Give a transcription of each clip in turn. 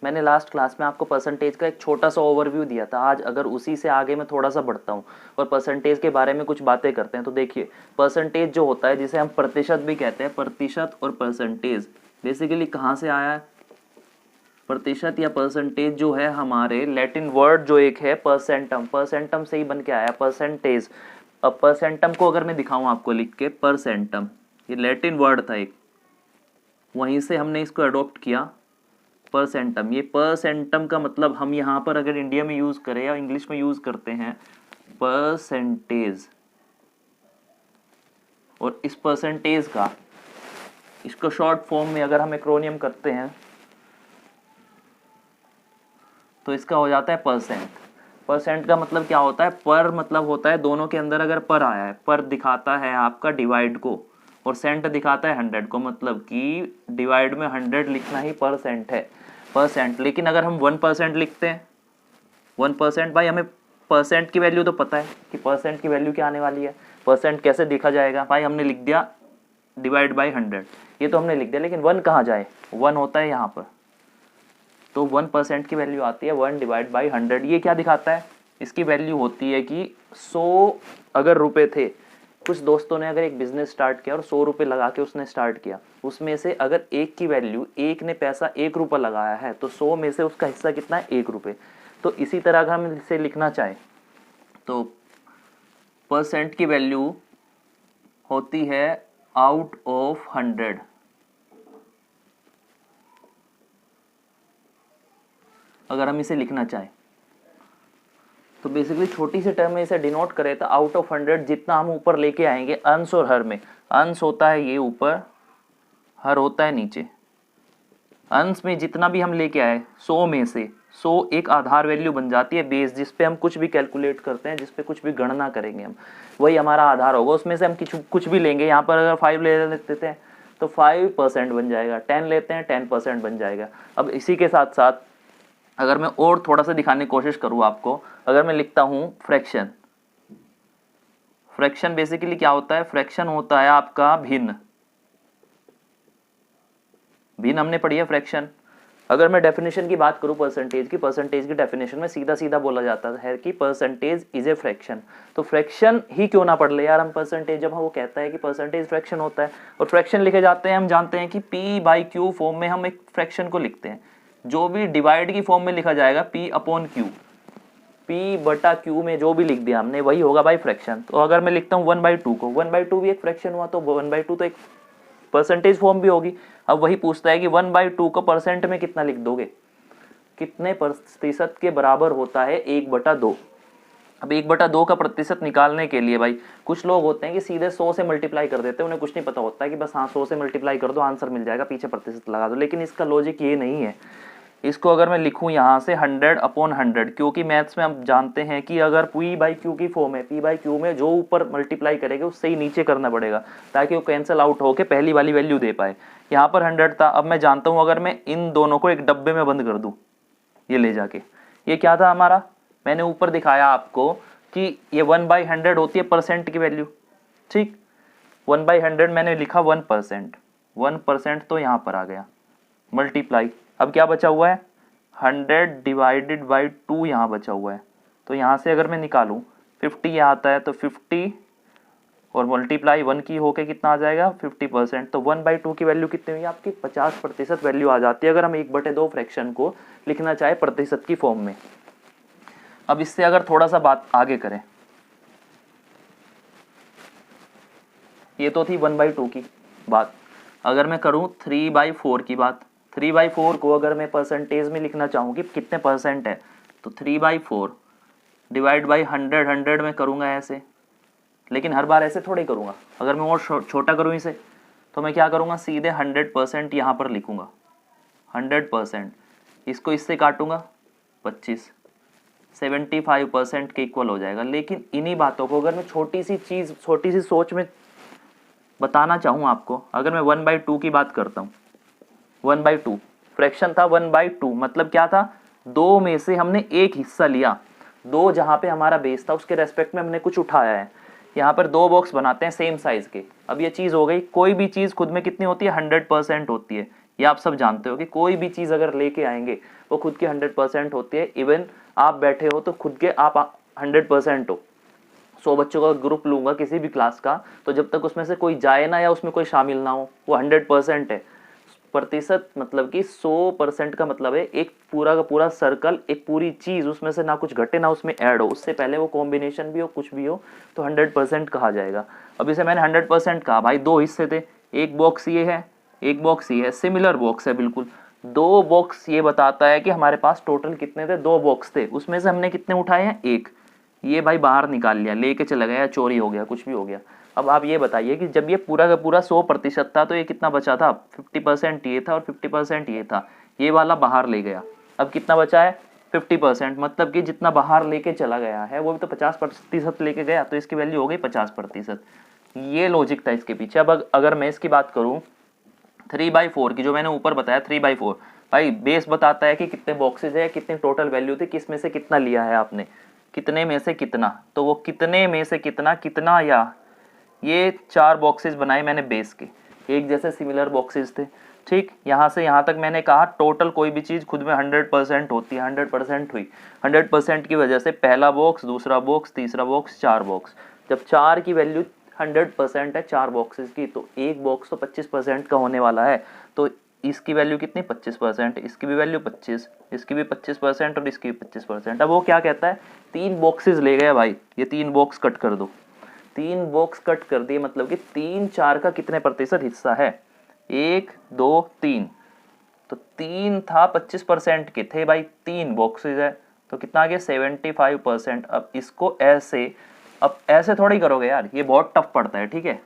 मैंने last class में आपको परसेंटेज का एक छोटा सा ओवरव्यू दिया था। आज अगर उसी से आगे मैं थोड़ा सा बढ़ता हूँ और परसेंटेज के बारे में कुछ बातें करते हैं, तो देखिए परसेंटेज जो होता है, जिसे हम प्रतिशत भी कहते हैं, प्रतिशत और परसेंटेज बेसिकली कहाँ से आया है? प्रतिशत या परसेंटेज जो है हमारे लैटिन वर्ड जो एक है परसेंटम, परसेंटम से ही बन के आया परसेंटेज। अब परसेंटम को अगर मैं दिखाऊं आपको लिख के, परसेंटम ये लैटिन वर्ड था एक, वहीं से हमने इसको अडॉप्ट किया परसेंटम। ये परसेंटम का मतलब हम यहाँ पर अगर इंडिया में यूज करें या इंग्लिश में यूज करते हैं परसेंटेज, और इस परसेंटेज का इसको शॉर्ट फॉर्म में अगर हम एक्रोनियम करते हैं तो इसका हो जाता है परसेंट। परसेंट का मतलब क्या होता है? पर मतलब होता है दोनों के अंदर अगर पर आया है, पर दिखाता है आपका डिवाइड को, और सेंट दिखाता है 100 को, मतलब कि डिवाइड में 100 लिखना ही परसेंट है, परसेंट। लेकिन अगर हम 1% लिखते हैं, 1%, भाई हमें परसेंट की वैल्यू तो पता है कि परसेंट की वैल्यू क्या आने वाली है। परसेंट कैसे देखा जाएगा? भाई हमने लिख दिया डिवाइड बाई 100, ये तो हमने लिख दिया, लेकिन 1 कहाँ जाए? 1 होता है यहाँ पर, तो 1% की वैल्यू आती है 1 डिवाइड बाई 100। ये क्या दिखाता है? इसकी वैल्यू होती है कि 100 अगर रुपए थे, कुछ दोस्तों ने अगर एक बिजनेस स्टार्ट किया और 100 रुपये लगा के उसने स्टार्ट किया, उसमें से अगर एक की वैल्यू, एक ने पैसा 1 रुपये लगाया है, तो 100 में से उसका हिस्सा कितना है? 1 रुपये। तो इसी तरह अगर हम इसे लिखना चाहें तो परसेंट की वैल्यू होती है आउट ऑफ 100। अगर हम इसे लिखना चाहें तो बेसिकली छोटी सी टर्म में इसे डिनोट करें तो आउट ऑफ 100 जितना हम ऊपर लेके आएंगे अंश और हर में, अंश होता है ये ऊपर, हर होता है नीचे। अंश में जितना भी हम लेके आए 100 में से 100 एक आधार वैल्यू बन जाती है, बेस जिस पे हम कुछ भी कैलकुलेट करते हैं, जिस पे कुछ भी गणना करेंगे हम, वही हमारा आधार होगा। उसमें से हम कुछ भी लेंगे, यहाँ पर अगर 5 ले लेते हैं तो 5% बन जाएगा, 10 लेते हैं 10% बन जाएगा। अब इसी के साथ साथ अगर मैं और थोड़ा सा दिखाने की कोशिश करूँ आपको, अगर मैं लिखता हूँ फ्रैक्शन, फ्रैक्शन बेसिकली क्या होता है? फ्रैक्शन होता है आपका भिन्न, भिन्न हमने पढ़ी है फ्रैक्शन। अगर मैं डेफिनेशन की बात करूं परसेंटेज की, परसेंटेज की डेफिनेशन में सीधा सीधा बोला जाता है कि परसेंटेज इज ए फ्रैक्शन। तो फ्रैक्शन ही क्यों ना पढ़ ले यार हम परसेंटेज, जब वो कहता है कि परसेंटेज फ्रैक्शन होता है और फ्रैक्शन लिखे जाते हैं, हम जानते हैं कि पी बाई क्यू फॉर्म में हम एक फ्रैक्शन को लिखते हैं। जो भी डिवाइड की फॉर्म में लिखा जाएगा पी अपॉन क्यू, पी बटा क्यू में जो भी लिख दिया हमने वही होगा भाई फ्रैक्शन। तो अगर मैं लिखता हूँ 1/2 को, 1/2 भी एक फ्रैक्शन हुआ, तो 1/2 तो एक परसेंटेज फॉर्म भी होगी। अब वही पूछता है कि 1/2 को परसेंट में कितना लिख दोगे, कितने प्रतिशत के बराबर होता है 1/2। अब 1/2 का प्रतिशत निकालने के लिए भाई कुछ लोग होते हैं कि सीधे 100 से मल्टीप्लाई कर देते हैं, उन्हें कुछ नहीं पता होता है कि बस हाँ 100 से मल्टीप्लाई कर दो आंसर मिल जाएगा, पीछे प्रतिशत लगा दो। लेकिन इसका लॉजिक ये नहीं है। इसको अगर मैं लिखूं यहाँ से 100/100, क्योंकि मैथ्स में हम जानते हैं कि अगर पी बाई क्यू की फॉर्म है, पी बाई क्यू में जो ऊपर मल्टीप्लाई करेगा उससे ही नीचे करना पड़ेगा ताकि वो कैंसिल आउट होकर पहली वाली वैल्यू दे पाए। यहाँ पर 100 था, अब मैं जानता हूँ अगर मैं इन दोनों को एक डब्बे में बंद कर दूँ, ये ले जाके, ये क्या था हमारा? मैंने ऊपर दिखाया आपको कि ये 1/100 होती है परसेंट की वैल्यू, ठीक। 1/100 मैंने लिखा 1%, 1% तो यहाँ पर आ गया मल्टीप्लाई। अब क्या बचा हुआ है? 100 डिवाइडेड बाई 2 यहाँ बचा हुआ है। तो यहाँ से अगर मैं निकालूँ 50 यहाँ आता है, तो 50 और मल्टीप्लाई 1 की होके कितना आ जाएगा? 50%। तो 1/2 की वैल्यू कितनी हुई आपकी? 50% वैल्यू आ जाती है अगर हम 1/2 फ्रैक्शन को लिखना चाहे प्रतिशत की फॉर्म में। अब इससे अगर थोड़ा सा बात आगे करें, ये तो थी 1/2 की बात। अगर मैं करूँ 3/4 की बात, 3/4 को अगर मैं परसेंटेज में लिखना चाहूँ कि कितने परसेंट है, तो 3/4 डिवाइड बाई 100 में करूँगा ऐसे, लेकिन हर बार ऐसे थोड़े करूँगा। अगर मैं और छोटा करूँ इसे तो मैं क्या करूँगा? सीधे 100% यहाँ पर लिखूँगा, 100%। इसको इससे काटूँगा 25, 75% के इक्वल हो जाएगा। लेकिन इन्हीं बातों को अगर मैं छोटी सी चीज़, छोटी सी सोच में बताना चाहूँ आपको, अगर मैं 1/2 की बात करता हूँ, 1/2 फ्रैक्शन था, 1/2 मतलब क्या था? 2 में से हमने एक हिस्सा लिया, 2 जहाँ पे हमारा बेस था उसके रेस्पेक्ट में हमने कुछ उठाया है। यहाँ पर 2 बॉक्स बनाते हैं सेम साइज के। अब ये चीज़ हो गई, कोई भी चीज़ खुद में कितनी होती है? 100% होती है। ये आप सब जानते हो कि कोई भी चीज़ अगर लेके आएंगे वो खुद की 100% होती है। इवन आप बैठे हो तो खुद के आप 100% हो। 100 बच्चों का ग्रुप लूंगा किसी भी क्लास का, तो जब तक उसमें से कोई जाए ना या उसमें कोई शामिल ना हो, वो 100% है। प्रतिशत मतलब कि 100% का मतलब है एक पूरा का पूरा सर्कल, एक पूरी चीज, उसमें से ना कुछ घटे ना उसमें ऐड हो, उससे पहले वो कॉम्बिनेशन भी हो, कुछ भी हो, तो 100% कहा जाएगा। अब इसे मैंने 100% कहा भाई, दो हिस्से थे, एक बॉक्स ये है, एक बॉक्स ये है, सिमिलर बॉक्स है बिल्कुल। दो बॉक्स ये बताता है कि हमारे पास टोटल कितने थे, दो बॉक्स थे, उसमें से हमने कितने उठाए हैं, एक। ये भाई बाहर निकाल लिया, लेके चला गया, चोरी हो गया, कुछ भी हो गया। अब आप ये बताइए कि जब ये पूरा का पूरा 100% था तो ये कितना बचा था, 50% ये था और 50% ये था, ये वाला बाहर ले गया। अब कितना बचा है, 50%, मतलब कि जितना बाहर लेके चला गया है वो भी तो 50% लेके गया, तो इसकी वैल्यू हो गई 50%। ये लॉजिक था इसके पीछे। अब अगर मैं इसकी बात करूँ 3/4 की, जो मैंने ऊपर बताया 3/4, भाई बेस बताता है कि कितने बॉक्सेज है, कितनी टोटल वैल्यू थी, किस में से कितना लिया है आपने, कितने में से कितना, तो वो कितने में से कितना, कितना या ये 4 बॉक्सेस बनाए मैंने बेस के, एक जैसे सिमिलर बॉक्सेस थे। ठीक, यहाँ से यहाँ तक मैंने कहा टोटल कोई भी चीज़ खुद में 100% होती है, 100% हुई। 100% की वजह से पहला बॉक्स, दूसरा बॉक्स, तीसरा बॉक्स, 4 बॉक्स। जब 4 की वैल्यू 100% है 4 बॉक्सेस की, तो एक बॉक्स तो 25% का होने वाला है। तो इसकी वैल्यू कितनी, 25%, इसकी भी वैल्यू 25, इसकी भी 25% और इसकी भी 25%। अब वो क्या कहता है, 3 बॉक्सेस ले गए भाई, ये 3 बॉक्स कट कर दो, 3 बॉक्स कट कर दिए, मतलब कि 3 4 का कितने प्रतिशत हिस्सा है, 1 2 3, तो 3 था 25% के थे भाई, 3 बॉक्सेस है तो कितना आ गया 75%। अब इसको ऐसे, अब ऐसे थोड़ी करोगे यार, ये बहुत टफ पड़ता है। ठीक है,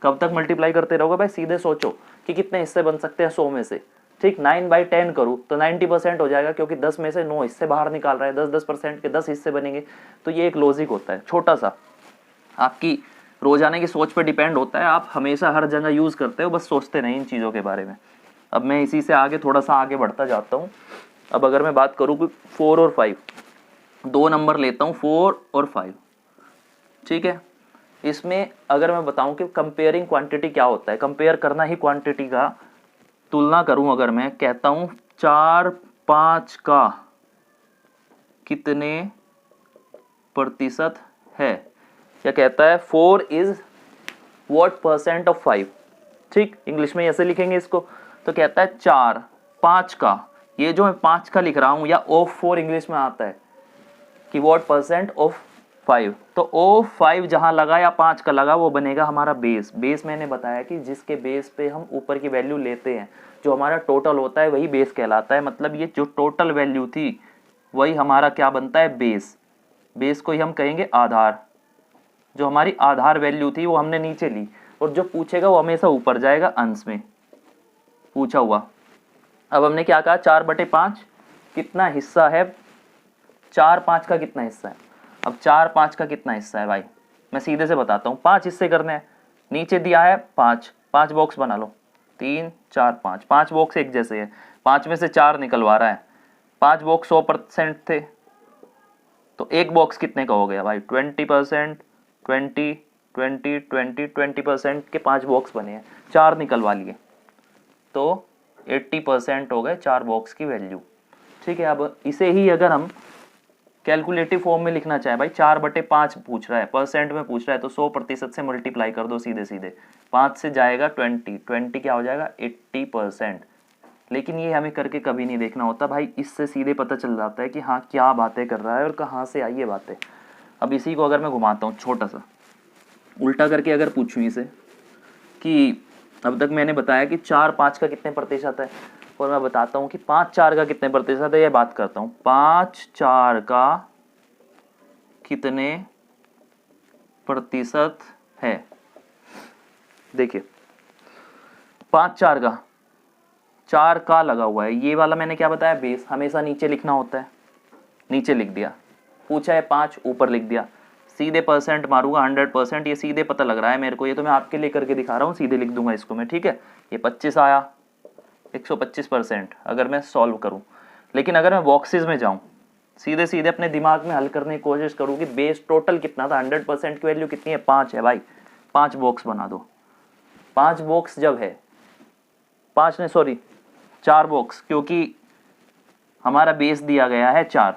कब तक मल्टीप्लाई करते रहोगे भाई, सीधे सोचो कि कितने हिस्से बन सकते हैं 100 में से। ठीक, 9/10 करूँ तो 90% हो जाएगा, क्योंकि 10 में से 9 हिस्से बाहर निकाल रहा है, 10% के 10 हिस्से बनेंगे। तो ये एक लॉजिक होता है छोटा सा, आपकी रोजाना की सोच पे डिपेंड होता है, आप हमेशा हर जगह यूज करते हो, बस सोचते नहीं इन चीज़ों के बारे में। अब मैं इसी से आगे थोड़ा सा आगे बढ़ता जाता हूँ। अब अगर मैं बात करूँ कि 4 और 5, दो नंबर लेता हूँ 4 और 5। ठीक है, इसमें अगर मैं बताऊं कि कंपेयरिंग क्वांटिटी क्या होता है, कंपेयर करना ही क्वांटिटी का, तुलना करूं, अगर मैं कहता हूं 4 5 का कितने प्रतिशत है, या कहता है 4 इज व्हाट परसेंट ऑफ 5। ठीक, इंग्लिश में ऐसे लिखेंगे इसको, तो कहता है 4 5 का, ये जो मैं 5 का लिख रहा हूं, या ऑफ 4 इंग्लिश में आता है कि व्हाट परसेंट ऑफ 5, तो ओ 5 जहां लगा या 5 का लगा वो बनेगा हमारा बेस। बेस मैंने बताया कि जिसके बेस पे हम ऊपर की वैल्यू लेते हैं, जो हमारा टोटल होता है वही बेस कहलाता है। मतलब ये जो टोटल वैल्यू थी वही हमारा क्या बनता है, बेस। बेस को ही हम कहेंगे आधार। जो हमारी आधार वैल्यू थी वो हमने नीचे ली, और जो पूछेगा वो हमेशा ऊपर जाएगा अंश में पूछा हुआ। अब हमने क्या कहा, 4/5 कितना हिस्सा है, 4 5 का कितना हिस्सा है। अब 4 5 का कितना हिस्सा है भाई, मैं सीधे से बताता हूँ, 5 हिस्से करने हैं, नीचे दिया है 5, 5 बॉक्स बना लो, 3 4 5, 5 बॉक्स एक जैसे है, 5 में से 4 निकलवा रहा है, 5 बॉक्स 100% थे, तो एक बॉक्स कितने का हो गया भाई, 20%, 20 20 20 20% के 5 बॉक्स बने हैं, 4 निकलवा लिए, तो 80% हो गए 4 बॉक्स की वैल्यू। ठीक है, अब इसे ही अगर हम कैलकुलेटिव फॉर्म में लिखना चाहे भाई, 4/5 पूछ रहा है, परसेंट में पूछ रहा है, तो 100% से मल्टीप्लाई कर दो सीधे सीधे, 5 से जाएगा 20, 20 क्या हो जाएगा 80%। लेकिन ये हमें करके कभी नहीं देखना होता भाई, इससे सीधे पता चल जाता है कि हाँ क्या बातें कर रहा है और कहाँ से आई ये बातें। अब इसी को अगर मैं घुमाता हूँ छोटा सा उल्टा करके, अगर पूछूँ इसे कि अब तक मैंने बताया कि 4 5 का कितने प्रतिशत है, और मैं बताता हूँ कि 5 4 का कितने प्रतिशत है, ये बात करता हूँ, 5 4 का कितने प्रतिशत है। देखिए 5 4 का, 4 का लगा हुआ है, ये वाला मैंने क्या बताया, बेस हमेशा नीचे लिखना होता है, नीचे लिख दिया, पूछा है 5 ऊपर लिख दिया, सीधे परसेंट मारूंगा 100%, ये सीधे पता लग रहा है मेरे को, ये तो मैं आपके लिए करके दिखा रहा हूँ, सीधे लिख दूंगा इसको मैं। ठीक है, ये 25 आया, 125% अगर मैं सॉल्व करूं। लेकिन अगर मैं बॉक्सेस में जाऊं, सीधे सीधे अपने दिमाग में हल करने की कोशिश करूं कि बेस टोटल कितना था, 100% की वैल्यू कितनी है, 5 है भाई, 5 बॉक्स बना दो। 5 बॉक्स जब है, 5 ने सॉरी 4 बॉक्स, क्योंकि हमारा बेस दिया गया है 4,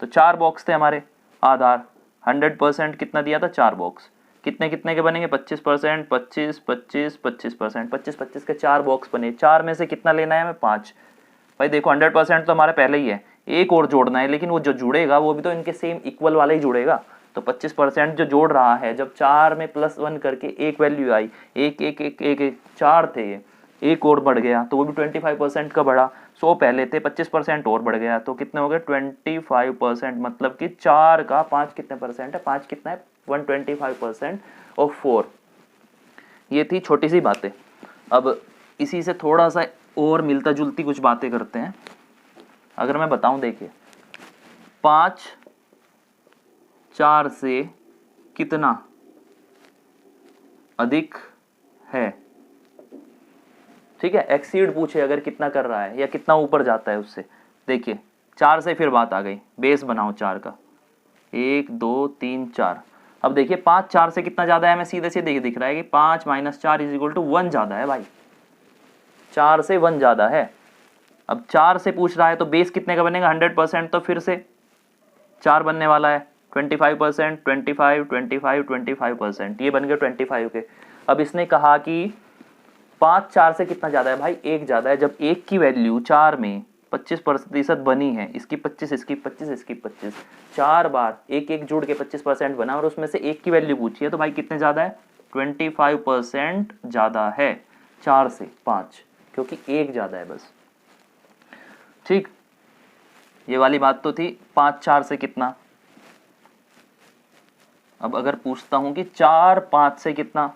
तो 4 बॉक्स थे हमारे आधार, 100% कितना दिया था 4 बॉक्स, कितने कितने के बनेंगे 25%, 25 25 25%, 25 25 के 4 बॉक्स बने, 4 में से कितना लेना है हमें 5। भाई देखो 100% तो हमारा पहले ही है, एक और जोड़ना है, लेकिन वो जो जुड़ेगा वो भी तो इनके सेम इक्वल वाला ही जुड़ेगा। तो 25% जो जोड़ रहा है, जब 4 में +1 करके एक वैल्यू आई, एक एक एक एक, एक 4 थे ये, एक और बढ़ गया तो वो भी 25% का बढ़ा। 100 पहले थे, 25% और बढ़ गया तो कितने हो गए 25%, मतलब कि 4 का 5 कितने परसेंट है, 5 कितना है 125% ऑफ 4। ये थी छोटी सी बातें। अब इसी से थोड़ा सा और मिलता जुलती कुछ बातें करते हैं। अगर मैं बताऊं, देखिए 5 4 से कितना अधिक है, ठीक है, एक्सीड पूछे अगर कितना कर रहा है या कितना ऊपर जाता है उससे। देखिए 4 से फिर बात आ गई, बेस बनाओ 4 का, 1 2 3 4। अब देखिए 5 4 से कितना ज्यादा है, हमें सीधे से दिख रहा है कि 5 - 4 = 1 ज्यादा है भाई, 4 से 1 ज्यादा है। अब 4 से पूछ रहा है तो बेस कितने का बनेगा 100%, तो फिर से 4 बनने वाला है, 25%, 25 25 25%, ये बन गए 25 के। अब इसने कहा कि 5 4 से कितना ज्यादा है भाई, 1 ज्यादा है। जब 1 की वैल्यू 4 में 25% बनी है, इसकी 25 इसकी 25 इसकी 25, 4 बार एक एक जुड़ के 25% बना और उसमें से 1 की वैल्यू पूछी है, तो भाई कितने ज्यादा है 25% ज्यादा है 4 से 5, क्योंकि 1 ज्यादा है बस। ठीक, ये वाली बात तो थी 5 4 से कितना। अब अगर पूछता हूं कि 4 5 से कितना,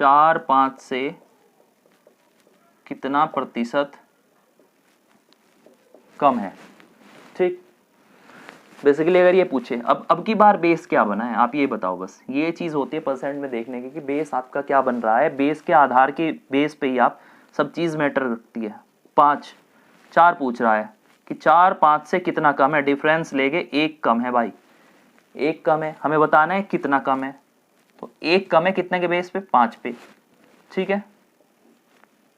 4 5 से कितना प्रतिशत कम है। ठीक, बेसिकली अगर ये पूछे, अब की बार बेस क्या बना है आप ये बताओ, बस ये चीज होती है परसेंट में देखने की कि बेस आपका क्या बन रहा है, बेस के आधार के बेस पे ही आप सब चीज मैटर रखती है। 5 4 पूछ रहा है कि 4 5 से कितना कम है, डिफरेंस लेके 1 कम है भाई, 1 कम है, हमें बताना है कितना कम है, तो 1 कम है कितने के बेस पे 5 पे। ठीक है,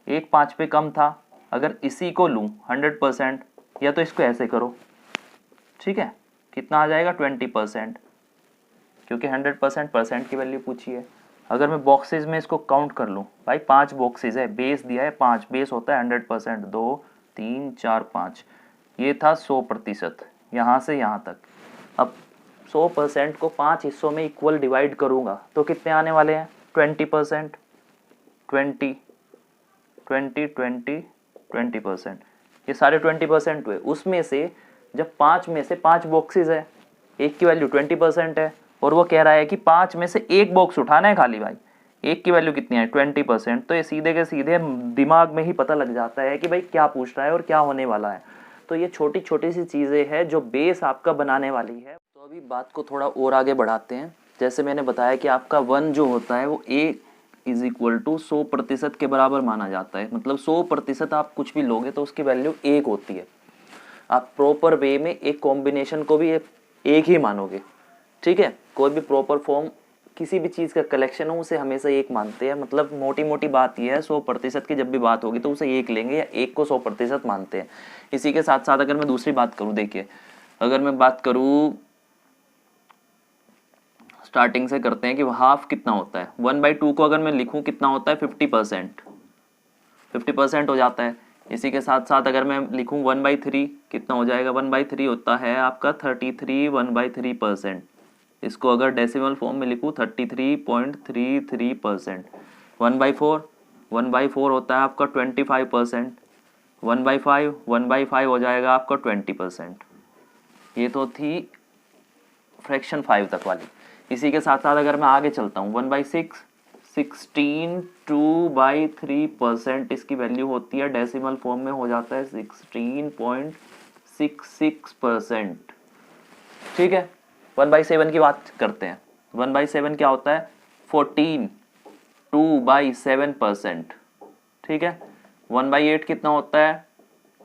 1 5 पे कम था। अगर इसी को लूं 100%, या तो इसको ऐसे करो, ठीक है, कितना आ जाएगा 20%, क्योंकि 100% परसेंट की वैल्यू पूछी है। अगर मैं बॉक्सेस में इसको काउंट कर लूं, भाई 5 बॉक्सेस है, बेस दिया है 5, बेस होता है 100%, 2 3 4 5, ये था 100%, यहाँ से यहाँ तक। अब 100% को 5 हिस्सों में इक्वल डिवाइड करूंगा तो कितने आने वाले हैं 20%, 20 20 20 20%, ये सारे 20% हुए। उसमें से जब 5 में से 5 बॉक्सेस है, एक की वैल्यू 20% है, और वो कह रहा है कि 5 में से एक बॉक्स उठाना है खाली भाई, एक की वैल्यू कितनी है 20%, तो ये सीधे के सीधे दिमाग में ही पता लग जाता है कि भाई क्या पूछ रहा है और क्या होने वाला है। तो ये छोटी छोटी सी चीज़ें हैं जो बेस आपका बनाने वाली है। तो अभी बात को थोड़ा और आगे बढ़ाते हैं। जैसे मैंने बताया कि आपका 1 जो होता है वो A = 100% के बराबर माना जाता है, मतलब 100% आप कुछ भी लोगे तो उसकी वैल्यू 1 होती है। आप प्रॉपर वे में एक कॉम्बिनेशन को भी एक ही मानोगे, ठीक है, कोई भी प्रॉपर फॉर्म किसी भी चीज़ का कलेक्शन हो उसे हमेशा एक मानते हैं। मतलब मोटी मोटी बात यह है 100% की जब भी बात होगी तो उसे एक लेंगे या एक को 100% मानते हैं। इसी के साथ साथ अगर मैं दूसरी बात करूं, देखिए अगर मैं बात करूं स्टार्टिंग से करते हैं कि हाफ कितना होता है, 1/2 को अगर मैं लिखूं कितना होता है 50%, 50% हो जाता है। इसी के साथ साथ अगर मैं लिखूं 1/3 कितना हो जाएगा, 1/3 होता है आपका 33 1/3%। इसको अगर डेसिमल फॉर्म में लिखूं 33.33%। 1/4 1/4 होता है आपका 25%। 1/5 हो जाएगा आपका 20%। ये तो थी फ्रैक्शन 5 तक वाली। इसी के साथ साथ अगर मैं आगे चलता हूँ 1/6 16 2/3%, इसकी वैल्यू होती है डेसिमल फॉर्म में हो जाता है 16.66%। ठीक है, 1/7 की बात करते हैं। 1/7 क्या होता है 14 2/7%। ठीक है, 1/8 कितना होता है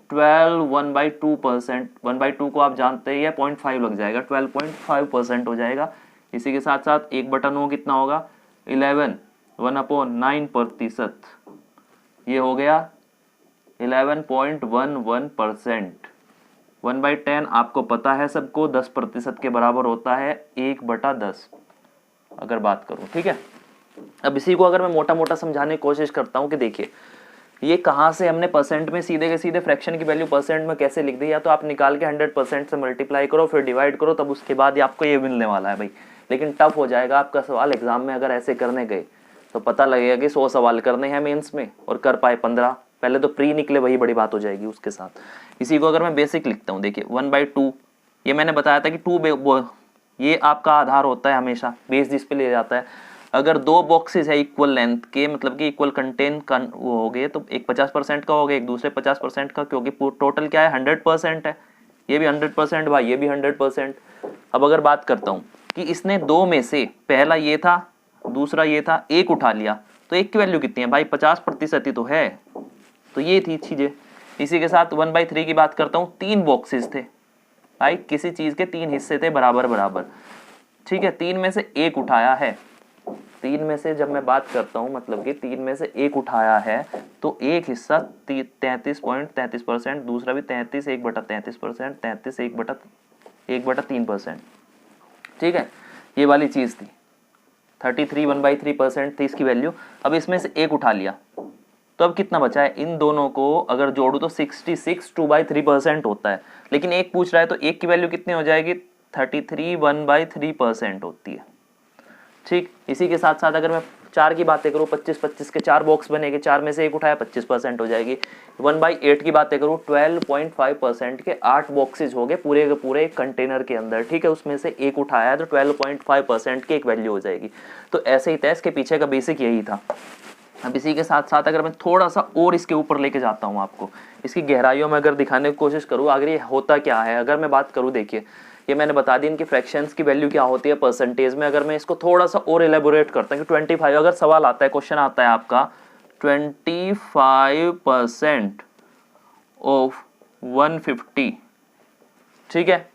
12 1/2%। 1/2 को आप जानते हैं 0.5 लग जाएगा, 12.5% हो जाएगा। इसी के साथ साथ 1/9 कितना होगा 11 1/9%। ये हो गया 11.11%। 1/10 आपको पता है सबको 10% के बराबर होता है 1/10 अगर बात करूं, ठीक है। अब इसी को अगर मैं मोटा मोटा समझाने की कोशिश करता हूं कि देखिए ये कहाँ से हमने परसेंट में सीधे के सीधे फ्रैक्शन की वैल्यू परसेंट में कैसे लिख दी, या तो आप निकाल के 100% से मल्टीप्लाई करो फिर डिवाइड करो, तब उसके बाद आपको ये मिलने वाला है भाई। लेकिन टफ हो जाएगा आपका सवाल एग्जाम में अगर ऐसे करने गए तो पता लगेगा कि 100 सवाल करने हैं मेंस में और कर पाए 15, पहले तो प्री निकले वही बड़ी बात हो जाएगी उसके साथ। इसी को अगर मैं बेसिक लिखता हूँ, देखिए 1/2, ये मैंने बताया था कि 2 ये आपका आधार होता है हमेशा, बेस जिस पे ले जाता है। अगर 2 बॉक्सेस है इक्वल लेंथ के, मतलब कि इक्वल कंटेन वो हो गए, तो एक 50% का हो गया, एक दूसरे 50% का, क्योंकि टोटल क्या है 100% है। ये भी 100% भाई, ये भी 100%। अब अगर बात करता हूँ कि इसने 2 में से पहला ये था दूसरा ये था, एक उठा लिया, तो एक की वैल्यू कितनी है भाई 50% ही तो है, तो ये थी चीजें। इसी के साथ 1/3 की बात करता हूँ, 3 बॉक्सेस थे भाई, किसी चीज के 3 हिस्से थे बराबर बराबर, ठीक है। 3 में से एक उठाया है, 3 में से जब मैं बात करता हूँ मतलब कि 3 में से एक उठाया है, तो एक हिस्सा 33.33%, दूसरा भी 33 1/33%, 33 1/3%, ठीक है। ये वाली चीज थी 33 1/3% थी इसकी वैल्यू। अब इसमें से एक उठा लिया तो अब कितना बचा है, इन दोनों को अगर जोड़ू तो 66 2/3% होता है, लेकिन एक पूछ रहा है तो एक की वैल्यू कितनी हो जाएगी 33 1/3% होती है, ठीक। इसी के साथ साथ अगर मैं 4 की बातें करूँ, 25 के 4 बॉक्स बनेंगे, 4 में से एक उठाया 25% हो जाएगी। 1/8 की बातें करूँ, 12.5% के 8 बॉक्सेज हो गए पूरे के पूरे एक कंटेनर के अंदर, ठीक है। उसमें से एक उठाया है तो 12.5% की एक वैल्यू हो जाएगी। तो ऐसे ही था, इसके पीछे का बेसिक यही था। अब इसी के साथ साथ अगर मैं थोड़ा सा और इसके ऊपर लेके जाता हूँ आपको, इसकी गहराइयों में अगर दिखाने की कोशिश करूँ आगे ये होता क्या है, अगर मैं बात करूँ, देखिए ये मैंने बता दी इनकी फ्रैक्शंस की वैल्यू क्या होती है परसेंटेज में। अगर मैं इसको थोड़ा सा और एलेबोरेट करता हूँ कि 25, अगर सवाल आता है, क्वेश्चन आता है आपका 25% ऑफ 150, ठीक है।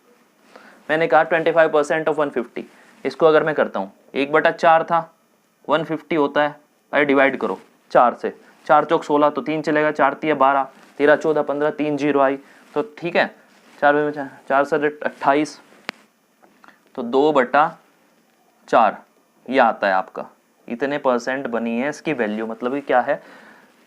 मैंने कहा 25% ऑफ 150, इसको अगर मैं करता हूँ 1/4 था, 150 होता है भाई, डिवाइड करो 4 से, 4 चौक 16, तो 3 चलेगा, 4 3 12, 13 14 15, 3 0 आई, तो ठीक है। 4 में 4 से 28, तो 2/4 ये आता है आपका, इतने परसेंट बनी है इसकी वैल्यू। मतलब कि क्या है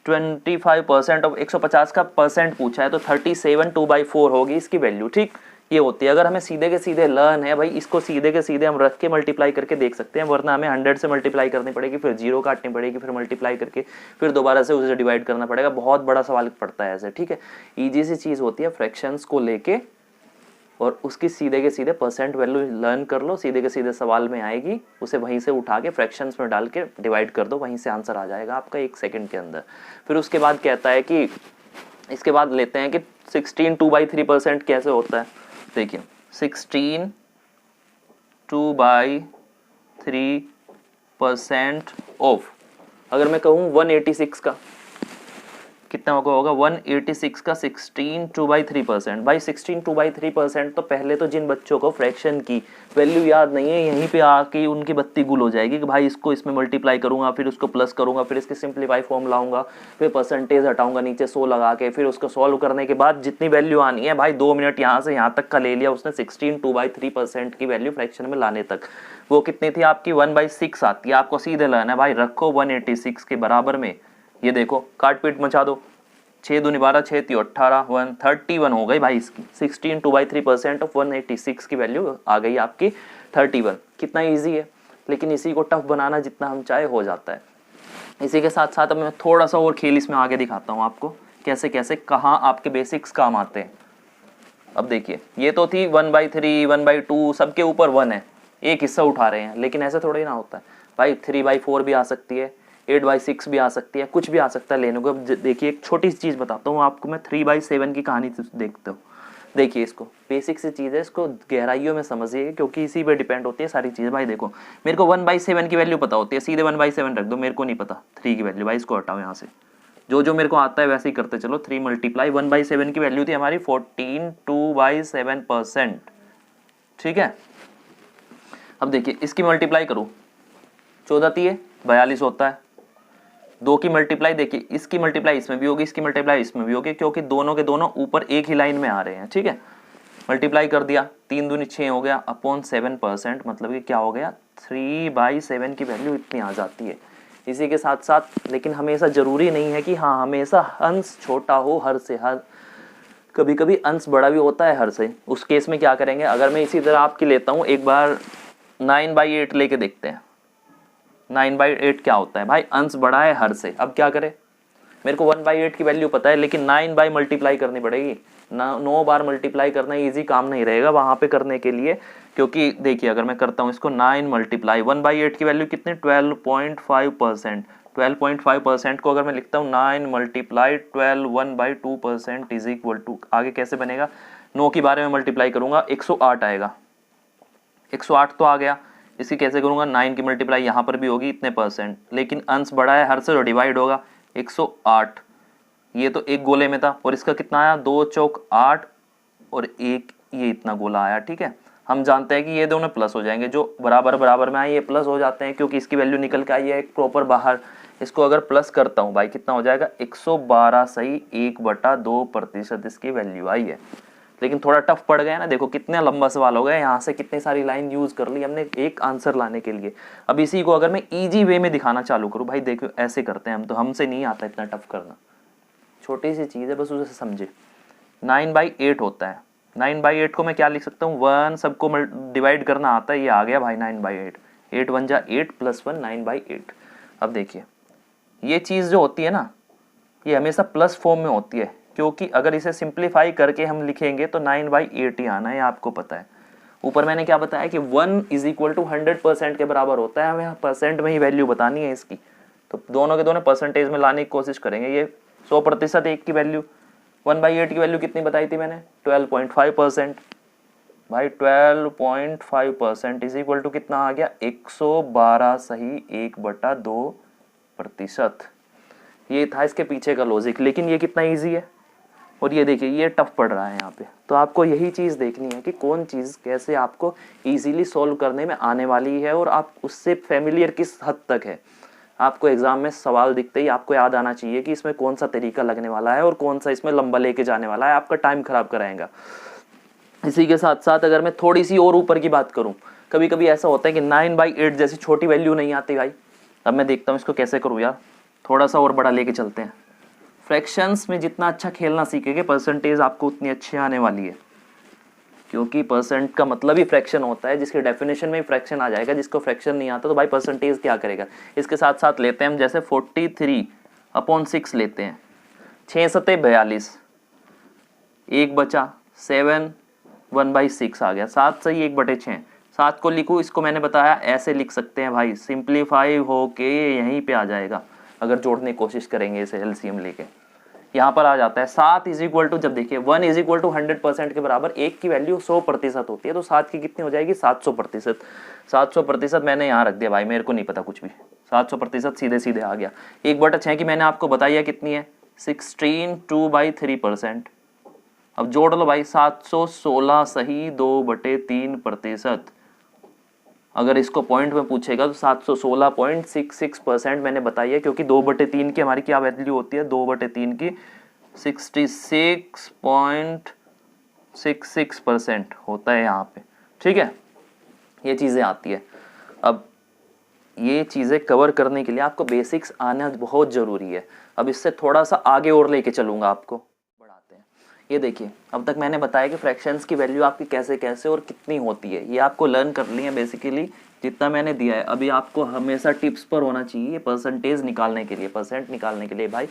25% ऑफ 150 का परसेंट पूछा है, तो 37 2/4 होगी इसकी वैल्यू, ठीक। ये होती है। अगर हमें सीधे के सीधे लर्न है भाई, इसको सीधे के सीधे हम रख के मल्टीप्लाई करके देख सकते हैं, वरना हमें 100 से मल्टीप्लाई करनी पड़ेगी, फिर 0 काटनी पड़ेगी, फिर मल्टीप्लाई करके फिर दोबारा से उसे डिवाइड करना पड़ेगा, बहुत बड़ा सवाल पड़ता है ऐसे, ठीक है। ईजी सी चीज़ होती है, फ्रैक्शंस को लेके और उसकी सीधे के सीधे परसेंट वैल्यू लर्न कर लो, सीधे के सीधे सवाल में आएगी, उसे वहीं से उठा के फ्रैक्शंस में डाल के डिवाइड कर दो, वहीं से आंसर आ जाएगा आपका 1 सेकंड के अंदर। फिर उसके बाद कहता है कि इसके बाद लेते हैं कि 16 2/3% कैसे होता है। देखिए 16 2/3% ऑफ, अगर मैं कहूँ 186 का कितना होगा 186 का 16 2/3%, भाई 16 2/3%, तो पहले तो जिन बच्चों को फ्रैक्शन की वैल्यू याद नहीं है, यहीं पे आके उनकी बत्ती गुल हो जाएगी कि भाई इसको इसमें मल्टीप्लाई करूंगा, फिर उसको प्लस करूंगा, फिर इसकी सिंप्लीफाई फॉर्म लाऊंगा, फिर परसेंटेज हटाऊंगा नीचे 100 लगा के, फिर उसको सॉल्व करने के बाद जितनी वैल्यू आनी है भाई 2 मिनट यहाँ से यहाँ तक का ले लिया उसने 16 2/3% की वैल्यू फ्रैक्शन में लाने तक। वो कितनी थी आपकी 1/6 आती है, आपको सीधे लाना है भाई, रखो 186 के बराबर में, ये देखो काट पीट मचा दो, 6 दूनी 12 6 3 18 131 हो गई भाई इसकी। 16 2/3% ऑफ 186 की वैल्यू आ गई आपकी 31। कितना इजी है, लेकिन इसी को टफ बनाना जितना हम चाहे हो जाता है। इसी के साथ साथ अब मैं थोड़ा सा और खेल इसमें आगे दिखाता हूँ आपको, कैसे कैसे कहाँ आपके बेसिक्स काम आते हैं। अब देखिए ये तो थी 1/3 1/2 सबके ऊपर 1 है, एक हिस्सा उठा रहे हैं, लेकिन ऐसे थोड़ा ही ना होता है भाई, 3/4 भी आ सकती है, 8/6 भी आ सकती है, कुछ भी आ सकता है लेने को। अब देखिए एक छोटी सी चीज़ बताता हूँ आपको मैं, 3/7 की कहानी देखते हो। देखिए इसको बेसिक सी चीज़ है, इसको गहराइयों में समझिए क्योंकि इसी पे डिपेंड होती है सारी चीज़ें। भाई देखो मेरे को 1/7 की वैल्यू पता होती है, सीधे 1/7 रख दो, मेरे को नहीं पता 3 की वैल्यू, भाई इसको हटाओ यहाँ से, जो जो मेरे को आता है वैसे ही करते चलो। 3 मल्टीप्लाई 1/7 की वैल्यू थी हमारी 14 2/7%, ठीक है। अब देखिए इसकी मल्टीप्लाई करूँ, 14 3 42 होता है, 2 की मल्टीप्लाई देखिए, इसकी मल्टीप्लाई इसमें भी होगी, इसकी मल्टीप्लाई इसमें भी होगी, क्योंकि दोनों के दोनों ऊपर एक ही लाइन में आ रहे हैं। ठीक है, मल्टीप्लाई कर दिया, 3 दूनी 6 हो गया अपॉन 7%, मतलब कि क्या हो गया 3/7 की वैल्यू इतनी आ जाती है। इसी के साथ साथ लेकिन हमेशा जरूरी नहीं है कि हाँ हमेशा अंश छोटा हो हर से, हर कभी कभी अंश बड़ा भी होता है हर से। उस केस में क्या करेंगे, अगर मैं इसी तरह आपकी लेता हूँ, एक बार 9/8 लेके देखते हैं। 9/8 क्या होता है भाई, अंश बड़ा है हर से। अब क्या करें, मेरे को 1/8 की वैल्यू पता है, लेकिन 9 बाई मल्टीप्लाई करनी पड़ेगी। 9 बार मल्टीप्लाई करना इजी काम नहीं रहेगा वहां पे करने के लिए, क्योंकि देखिए अगर मैं करता हूँ इसको 9 मल्टीप्लाई 1/8 की वैल्यू कितनी 12.5%। 12.5% को अगर मैं लिखता हूँ 9 मल्टीप्लाई 12 1/2% इज इक्वल टू, आगे कैसे बनेगा, 9 की बारे में मल्टीप्लाई करूंगा 108 आएगा, 108 तो आ गया। इसी कैसे करूंगा, 9 की मल्टीप्लाई यहाँ पर भी होगी इतने %, लेकिन अंश बड़ा है हर से तो डिवाइड होगा 108। ये तो एक गोले में था, और इसका कितना आया 2 चौक 8 और एक ये इतना गोला आया। ठीक है, हम जानते हैं कि ये दोनों प्लस हो जाएंगे, जो बराबर बराबर में आए ये प्लस हो जाते हैं, क्योंकि इसकी वैल्यू निकल के आई है एक प्रॉपर बाहर। इसको अगर प्लस करता हूँ भाई कितना हो जाएगा 112 सही 1/2% इसकी वैल्यू आई है। लेकिन थोड़ा टफ पड़ गया ना, देखो कितने लंबा सवाल हो गया, यहाँ से कितनी सारी लाइन यूज कर ली हमने एक आंसर लाने के लिए। अब इसी को अगर मैं इजी वे में दिखाना चालू करूँ, भाई देखो ऐसे करते हैं हम, तो हमसे नहीं आता इतना टफ करना, छोटी सी चीज़ है बस उसे समझे। 9/8 होता है, 9/8 को मैं क्या लिख सकता हूँ, 1 सबको डिवाइड करना आता है, ये आ गया भाई 9/8, 8 1 जा 8 + 1 9/8। अब देखिए ये चीज़ जो होती है ना, ये हमेशा प्लस फॉर्म में होती है, क्योंकि अगर इसे सिंप्लीफाई करके हम लिखेंगे तो 9/8 ही आना है, आपको पता है। ऊपर मैंने क्या बताया कि 1 = 100% के बराबर होता है, हमें परसेंट में ही वैल्यू बतानी है इसकी, तो दोनों के दोनों परसेंटेज में लाने की कोशिश करेंगे। ये 100% एक की वैल्यू, 1/8 की वैल्यू कितनी बताई थी मैंने 12.5%, भाई 12.5% इज इक्वल टू कितना आ गया 112 सही 1/2%। ये था इसके पीछे का लॉजिक, लेकिन ये कितना इजी है, और ये देखिए ये टफ पड़ रहा है यहाँ पे। तो आपको यही चीज़ देखनी है कि कौन चीज़ कैसे आपको इजीली सॉल्व करने में आने वाली है, और आप उससे फेमिलियर किस हद तक है। आपको एग्जाम में सवाल दिखते ही आपको याद आना चाहिए कि इसमें कौन सा तरीका लगने वाला है और कौन सा इसमें लंबा लेके जाने वाला है, आपका टाइम खराब कराएगा। इसी के साथ साथ अगर मैं थोड़ी सी और ऊपर की बात करूं, कभी कभी ऐसा होता है कि 9/8 जैसी छोटी वैल्यू नहीं आती भाई। अब मैं देखता हूँ इसको कैसे करूँ यार, थोड़ा सा और बड़ा लेके चलते हैं। फ्रैक्शंस में जितना अच्छा खेलना सीखेंगे परसेंटेज आपको उतनी अच्छी आने वाली है, क्योंकि परसेंट का मतलब ही फ्रैक्शन होता है, जिसके डेफिनेशन में ही फ्रैक्शन आ जाएगा। जिसको फ्रैक्शन नहीं आता तो भाई परसेंटेज क्या करेगा। इसके साथ साथ लेते हैं हम जैसे 43/6 लेते हैं, 6 सते 42, एक बचा 7 1/6 आ गया, 7 सही 1/6। 7 को लिखूँ, इसको मैंने बताया ऐसे लिख सकते हैं भाई, सिंप्लीफाई होके यहीं पे आ जाएगा अगर जोड़ने की कोशिश करेंगे इसे एलसीएम लेके। यहाँ पर आ जाता है 7 = जब देखिए 1 = 100% के बराबर, एक की वैल्यू 100% होती है, तो 7 की कितनी हो जाएगी 700%। 700% मैंने यहाँ रख दिया भाई, मेरे को नहीं पता कुछ भी, 700% सीधे सीधे आ गया। 1/6 की मैंने आपको बताई है कितनी है 16 2/3%। अब जोड़ लो भाई 716 सही 2/3%। अगर इसको पॉइंट में पूछेगा तो 716.66% मैंने बताई है, क्योंकि 2/3 की हमारी क्या वैल्यू होती है, 2/3 की 66.66% होता है यहाँ पे। ठीक है, ये चीज़ें आती है। अब ये चीज़ें कवर करने के लिए आपको बेसिक्स आना बहुत ज़रूरी है। अब इससे थोड़ा सा आगे और लेके चलूँगा, आपको बढ़ाते हैं। ये देखिए अब तक मैंने बताया कि फ्रैक्शंस की वैल्यू आपकी कैसे कैसे और कितनी होती है, ये आपको लर्न कर ली है बेसिकली जितना मैंने दिया है। अभी आपको हमेशा टिप्स पर होना चाहिए परसेंटेज निकालने के लिए, परसेंट निकालने के लिए भाई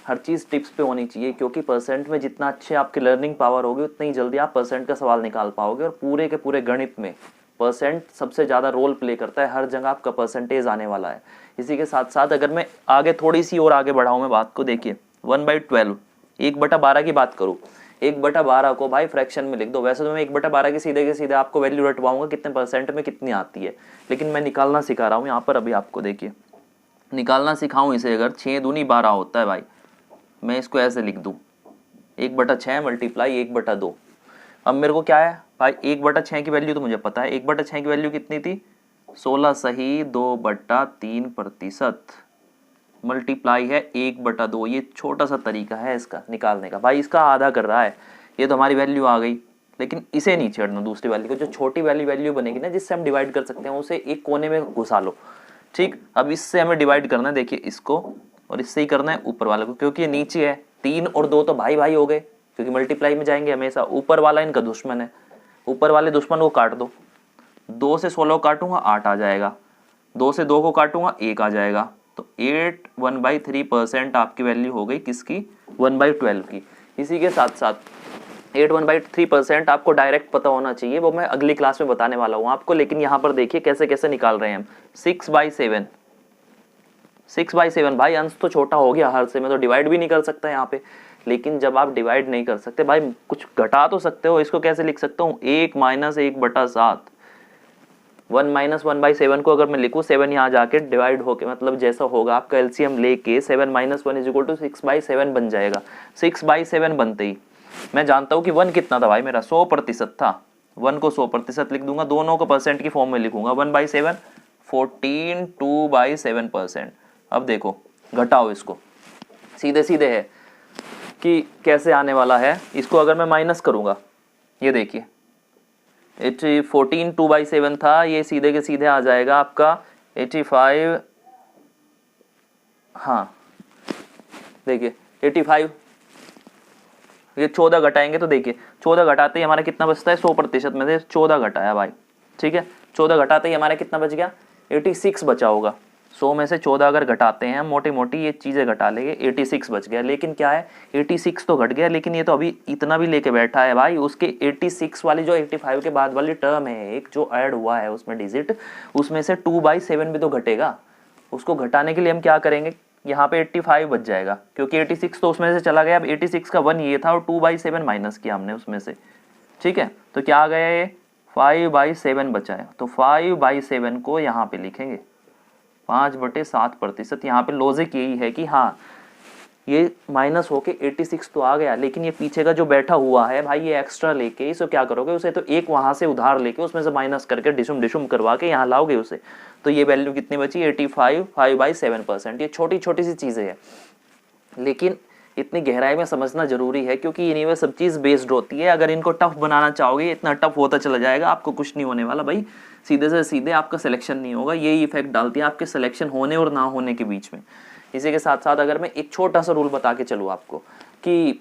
हर चीज़ टिप्स पे होनी चाहिए, क्योंकि परसेंट में जितना अच्छे आपकी लर्निंग पावर होगी उतनी ही जल्दी आप परसेंट का सवाल निकाल पाओगे। और पूरे के पूरे गणित में परसेंट सबसे ज़्यादा रोल प्ले करता है, हर जगह आपका परसेंटेज आने वाला है। इसी के साथ साथ अगर मैं आगे थोड़ी सी और आगे बढ़ाऊँ मैं बात को, देखिए 1/12 1/12 की बात करूँ, 1/12 को भाई फ्रैक्शन में लिख दो। वैसे तो मैं 1/12 के सीधे आपको वैल्यू रटवाऊंगा कितने परसेंट में कितनी आती है, लेकिन मैं निकालना सिखा रहा हूँ यहाँ पर। अभी आपको देखिए निकालना सिखाऊं इसे, अगर 6 दूनी 12 होता है भाई, मैं इसको ऐसे लिख दूँ 1/6 मल्टीप्लाई 1/2। अब मेरे को क्या है भाई 1/6 की वैल्यू तो मुझे पता है, 1/6 की वैल्यू कितनी थी 16 सही 2/3%। मल्टीप्लाई है 1/2। ये छोटा सा तरीका है इसका निकालने का। भाई इसका आधा कर रहा है, ये तो हमारी वैल्यू आ गई, लेकिन इसे नहीं छेड़ना, दूसरी वैल्यू को। जो छोटी वाली वैल्यू बनेगी ना जिससे हम डिवाइड कर सकते हैं, उसे एक कोने में घुसा लो। ठीक, अब इससे हमें डिवाइड करना है, देखिए इसको, और इससे ही करना है ऊपर वाले को, क्योंकि ये नीचे है। 3 और 2 तो भाई भाई हो गए, क्योंकि मल्टीप्लाई में जाएंगे हमेशा। ऊपर वाला इनका दुश्मन है, ऊपर वाले दुश्मन को काट दो। 2 से 16 काटूंगा 8 आ जाएगा, 2 से 2 को काटूंगा 1 आ जाएगा। तो 8 1/3% आपकी वैल्यू हो गई किसकी, 1/12 की। इसी के साथ साथ 8 1/3% आपको डायरेक्ट पता होना चाहिए, वो मैं अगली क्लास में बताने वाला हूँ आपको। लेकिन यहाँ पर देखिए कैसे कैसे निकाल रहे हैं हम। 6/7, 6/7 भाई अंश तो छोटा हो गया हर से, मैं तो डिवाइड भी नहीं कर सकता यहाँ पे। लेकिन जब आप डिवाइड नहीं कर सकते भाई, कुछ घटा तो सकते हो। इसको कैसे लिख सकता हूँ, 1 - 1/7। 1 - 1/7 को अगर मैं लिखूँ, 7 यहाँ जाके डिवाइड होके, मतलब जैसा होगा आपका एलसीएम लेके 7 - 1 = 6/7 बन जाएगा। 6/7 बनते ही मैं जानता हूँ कि 1 कितना था भाई मेरा, 100% था। 1 को 100% लिख दूंगा, दोनों को परसेंट की फॉर्म में लिखूंगा। 1/7 14 2/7%। अब देखो घटाओ इसको, सीधे सीधे है कि कैसे आने वाला है। इसको अगर मैं माइनस करूंगा, ये देखिए 14 2/7 था, ये सीधे के सीधे आ जाएगा आपका 85। हाँ देखिए 85, ये 14 घटाएंगे तो देखिए 14 घटाते ही हमारा कितना बचता है, 100% में से 14 घटाया भाई। ठीक है, 14 घटाते ही हमारा कितना बच गया, 86 बचा होगा। 100 में से 14 अगर घटाते हैं, मोटी मोटी ये चीज़ें घटा लेंगे, 86 बच गया। लेकिन क्या है, 86 तो घट गया, लेकिन ये तो अभी इतना भी लेके बैठा है भाई। उसके 86 वाली जो 85 के बाद वाली टर्म है, एक जो ऐड हुआ है उसमें डिजिट, उसमें से 2/7 भी तो घटेगा। उसको घटाने के लिए हम क्या करेंगे, यहाँ पे 85 बच जाएगा, क्योंकि 86 तो उसमें से चला गया। अब 86 का 1 ये था और 2/7 माइनस किया हमने उसमें से। ठीक है, तो क्या आ गया, ये 5/7 बचा है। तो 5/7 को यहाँ पे लिखेंगे 5/7%। यहाँ पे लॉजिक यही है कि हाँ ये माइनस होके 86 तो आ गया, लेकिन ये पीछे का जो बैठा हुआ है भाई, ये एक्स्ट्रा लेके इसे क्या करोगे, उसे तो एक वहां से उधार लेके उसमें से माइनस करके डिशुम डिशुम करवा के यहाँ लाओगे उसे। तो ये वैल्यू कितनी बची, 85, 5/7%। ये छोटी छोटी सी चीजें हैं, लेकिन इतनी गहराई में समझना जरूरी है, क्योंकि इन्हीं में सब चीज बेस्ड होती है। अगर इनको टफ बनाना चाहोगे, इतना टफ होता चला जाएगा, आपको कुछ नहीं होने वाला भाई। सीधे से सीधे आपका सिलेक्शन नहीं होगा, यही इफेक्ट डालती है आपके सिलेक्शन होने और ना होने के बीच में। इसी के साथ साथ अगर मैं एक छोटा सा रूल बता के चलूँ आपको, कि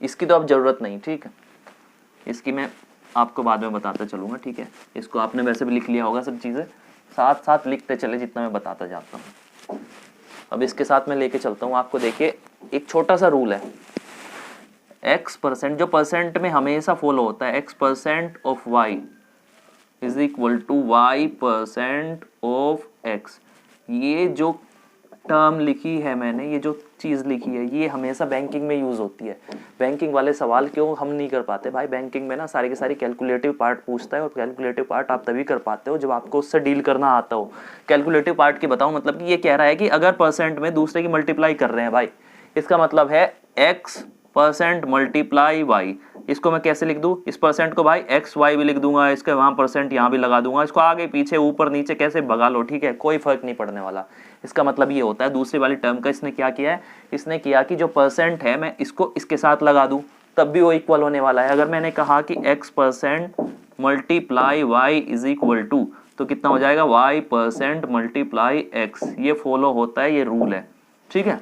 इसकी तो अब जरूरत नहीं, ठीक है, इसकी मैं आपको बाद में बताता चलूँगा। ठीक है, इसको आपने वैसे भी लिख लिया होगा, सब चीज़ें साथ साथ लिखते चले जितना मैं बताता जाता हूँ। अब इसके साथ मैं लेके चलता हूँ आपको। देखिए एक छोटा सा रूल है, x%, जो परसेंट में हमेशा फॉलो होता है, x% of y is equal to y% of x। ये जो टर्म लिखी है मैंने, ये जो चीज़ लिखी है, ये हमेशा बैंकिंग में यूज़ होती है। बैंकिंग वाले सवाल क्यों हम नहीं कर पाते भाई, बैंकिंग में ना सारी की सारी कैलकुलेटिव पार्ट पूछता है, और कैलकुलेटिव पार्ट आप तभी कर पाते हो जब आपको उससे डील करना आता हो। कैलकुलेटिव पार्ट की बताऊं, मतलब कि ये कह रहा है कि अगर परसेंट में दूसरे की मल्टीप्लाई कर रहे हैं भाई, इसका मतलब है x% मल्टीप्लाई y। इसको मैं कैसे लिख दूं, इस परसेंट को भाई XY भी लिख दूंगा, इसके वहां परसेंट यहाँ भी लगा दूंगा, इसको आगे पीछे ऊपर नीचे कैसे भगा लो, ठीक है, कोई फर्क नहीं पड़ने वाला। इसका मतलब ये होता है, दूसरी वाली टर्म का इसने क्या किया है, इसने किया कि जो परसेंट है मैं इसको इसके साथ लगा दूं, तब भी वो इक्वल होने वाला है। अगर मैंने कहा कि x% multiply y is equal to, तो कितना हो जाएगा, y% मल्टीप्लाई x। ये फॉलो होता है, ये रूल है। ठीक है,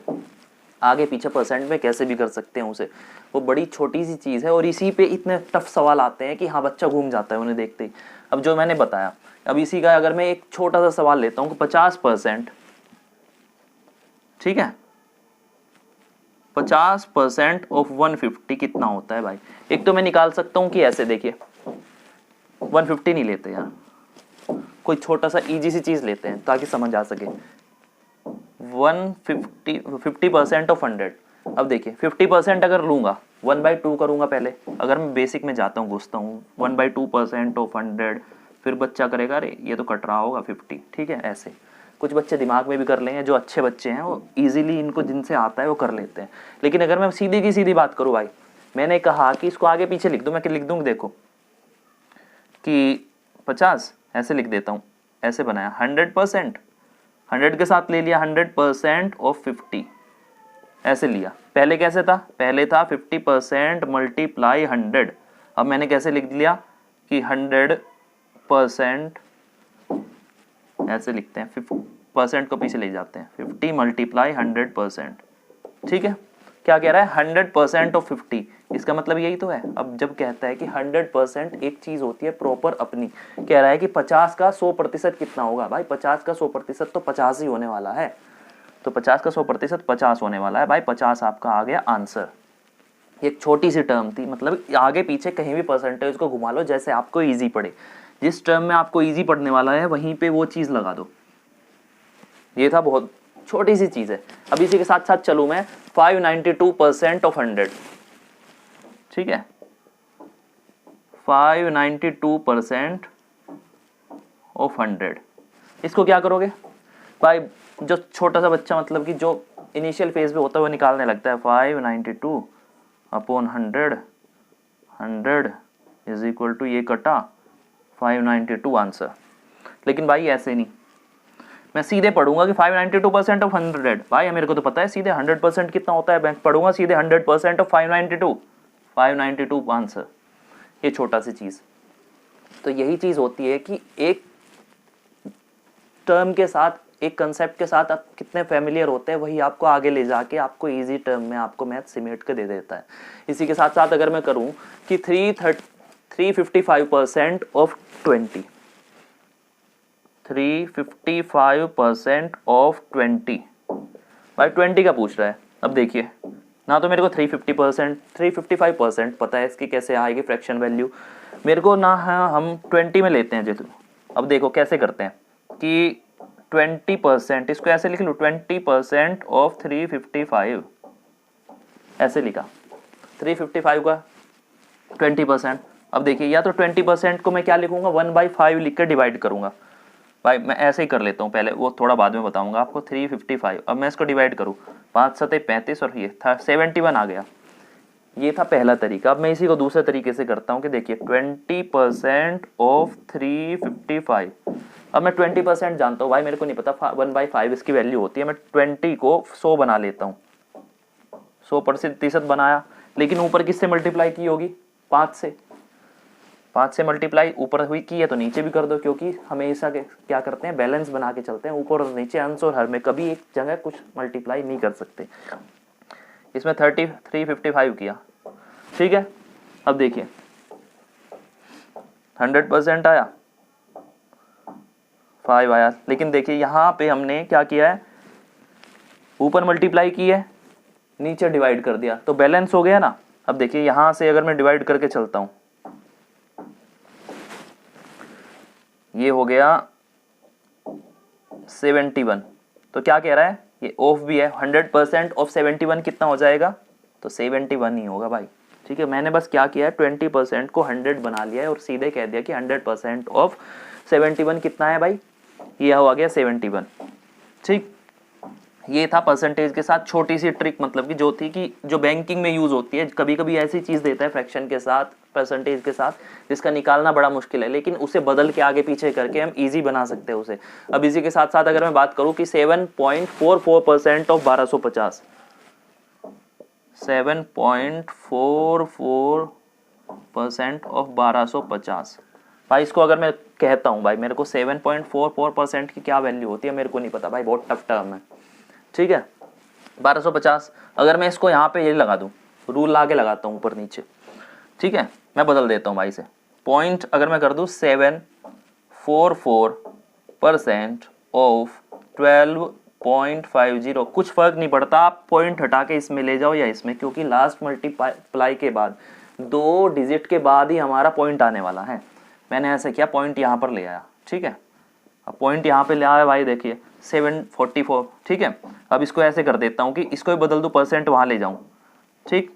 आगे पीछे परसेंट में कैसे भी कर सकते हैं उसे, वो बड़ी छोटी सी चीज़ है। और इसी पे इतने टफ सवाल आते हैं कि हाँ बच्चा घूम जाता है उन्हें देखते ही। अब जो मैंने बताया, अब इसी का अगर मैं एक छोटा सा सवाल लेता हूँ कि 50%, ठीक है, 50% ऑफ 150 कितना होता है भाई। एक तो मैं निकाल सकता हूँ कि ऐसे, देखिए 150 नहीं लेते यार, कोई छोटा सा इजी सी चीज़ लेते हैं ताकि समझ आ सके। 50% ऑफ 100। अब देखिए 50% अगर लूंगा, 1/2 करूंगा पहले। अगर मैं बेसिक में जाता हूँ, घुसता हूँ, 1/2% ऑफ 100, फिर बच्चा करेगा अरे ये तो कट रहा होगा 50, ठीक है। ऐसे कुछ बच्चे दिमाग में भी कर लेंगे, जो अच्छे बच्चे हैं वो इजीली इनको जिनसे आता है वो कर लेते हैं। लेकिन अगर मैं सीधी की सीधी बात करूँ भाई, मैंने कहा कि इसको आगे पीछे लिख दूँ, मैं लिख दूँ, देखो कि 50 ऐसे लिख देता हूँ, ऐसे बनाया 100%, 100 के साथ ले लिया 100% ऑफ 50, ऐसे लिया। पहले कैसे था, पहले था 50% मल्टीप्लाई 100। अब मैंने कैसे लिख दिया कि 100%, ऐसे लिखते हैं, 50% को पीछे ले जाते हैं, 50 मल्टीप्लाई 100%। ठीक है, क्या कह रहा है 100% ऑफ 50, इसका मतलब यही तो है। अब जब कहता है कि 100% एक चीज होती है प्रॉपर अपनी, कह रहा है कि 50 का 100% कितना होगा भाई, 50 का 100% तो 50 ही होने वाला है, तो 50 का 100% 50 होने वाला है भाई, 50 आपका आ गया आंसर। एक छोटी सी टर्म थी, मतलब आगे पीछे कहीं भी परसेंटेज को घुमा लो जैसे आपको इजी पड़े, जिस टर्म में आपको इजी पड़ने वाला है वहीं पे वो चीज लगा दो। ये था, बहुत छोटी सी चीज है। अब इसी के साथ साथ चलूं मैं, 592% ऑफ 100, ठीक है, 592% ऑफ 100, इसको क्या करोगे भाई, जो छोटा सा बच्चा मतलब कि जो इनिशियल फेज पे होता है वो निकालने लगता है, 592 अपॉन 100, 100 इज इक्वल टू ये कटा 592 आंसर। लेकिन भाई ऐसे नहीं, मैं सीधे पढ़ूंगा कि 592% ऑफ 100, भाई मेरे को तो पता है सीधे 100% कितना होता है, मैं पढ़ूंगा सीधे 100% ऑफ 592 आंसर। ये छोटा सी चीज, तो यही चीज होती है कि एक टर्म के साथ, एक कंसेप्ट के साथ आप कितने फेमिलियर होते हैं, वही आपको आगे ले जाके आपको इजी टर्म में आपको मैथ सिमेट के दे देता है। इसी के साथ साथ अगर मैं करूं कि 355% ऑफ 20, 355% ऑफ 20, भाई 20 का पूछ रहा है। अब देखिए ना, तो मेरे को 355% पता है इसकी कैसे आएगी फ्रैक्शन वैल्यू, मेरे को ना है, हम 20 में लेते हैं जितना। अब देखो कैसे करते हैं कि 20%, इसको ऐसे लिख लो, 20% ऑफ 355, ऐसे लिखा 355 का 20%। अब देखिए या तो 20% को मैं क्या लिखूंगा, 1/5 लिख कर डिवाइड करूंगा, भाई मैं ऐसे ही कर लेता हूँ पहले, वो थोड़ा बाद में बताऊंगा आपको। 355, अब मैं इसको डिवाइड करूँ, 5 7 35 और ये था 71 आ गया। ये था पहला तरीका। अब मैं इसी को दूसरे तरीके से करता हूँ कि देखिए 20% ऑफ 355, अब मैं 20% जानता हूँ भाई, मेरे को नहीं पता 1/5 इसकी वैल्यू होती है, मैं 20 को 100 बना लेता हूँ, 100% बनाया, लेकिन ऊपर किससे मल्टीप्लाई की होगी, 5 से, 5 से मल्टीप्लाई ऊपर हुई की है तो नीचे भी कर दो, क्योंकि हमेशा क्या करते हैं, बैलेंस बना के चलते हैं, ऊपर और नीचे, अंश और हर में कभी एक जगह कुछ मल्टीप्लाई नहीं कर सकते। इसमें 355 किया, ठीक है। अब देखिए 100% आया, 5 आया, लेकिन देखिए यहाँ पे हमने क्या किया है, ऊपर मल्टीप्लाई की है, नीचे डिवाइड कर दिया, तो बैलेंस हो गया ना। अब देखिए यहां से अगर मैं डिवाइड करके चलता हूं, ये हो गया 71, तो क्या कह रहा है, ये ऑफ भी है, 100% ऑफ 71 कितना हो जाएगा, तो 71 ही होगा भाई। ठीक है, मैंने बस क्या किया है, 20% को 100 बना लिया है और सीधे कह दिया कि 100% ऑफ 71 कितना है भाई, ये हो गया 71। ठीक, ये था परसेंटेज के साथ छोटी सी ट्रिक, मतलब कि जो थी कि जो बैंकिंग में यूज होती है, कभी कभी ऐसी चीज देता है फ्रैक्शन के साथ, परसेंटेज के साथ, जिसका निकालना बड़ा मुश्किल है, लेकिन उसे बदल के आगे पीछे करके हम इजी बना सकते हैं उसे। अब इसी के साथ साथ अगर मैं बात करूं कि 7.44% ऑफ 1250, 7.44% ऑफ 1250, भाई इसको अगर मैं कहता हूं भाई, मेरे को 7.44% की क्या वैल्यू होती है मेरे को नहीं पता भाई, बहुत टफ टर्म है। ठीक है, 1250, अगर मैं इसको यहाँ पे ये लगा दूं, रूल आगे लगाता हूँ ऊपर नीचे, ठीक है, मैं बदल देता हूँ भाई से, पॉइंट अगर मैं कर दूं 744% ऑफ 12.50, कुछ फर्क नहीं पड़ता, आप पॉइंट हटा के इसमें ले जाओ या इसमें, क्योंकि लास्ट मल्टीप्लाई के बाद 2 डिजिट के बाद ही हमारा पॉइंट आने वाला है। मैंने ऐसा किया, पॉइंट यहाँ पर ले आया, ठीक है, अब पॉइंट यहाँ पे ले आया भाई, देखिए 744, ठीक है। अब इसको ऐसे कर देता हूँ कि इसको भी बदल दूँ, परसेंट वहाँ ले जाऊँ, ठीक,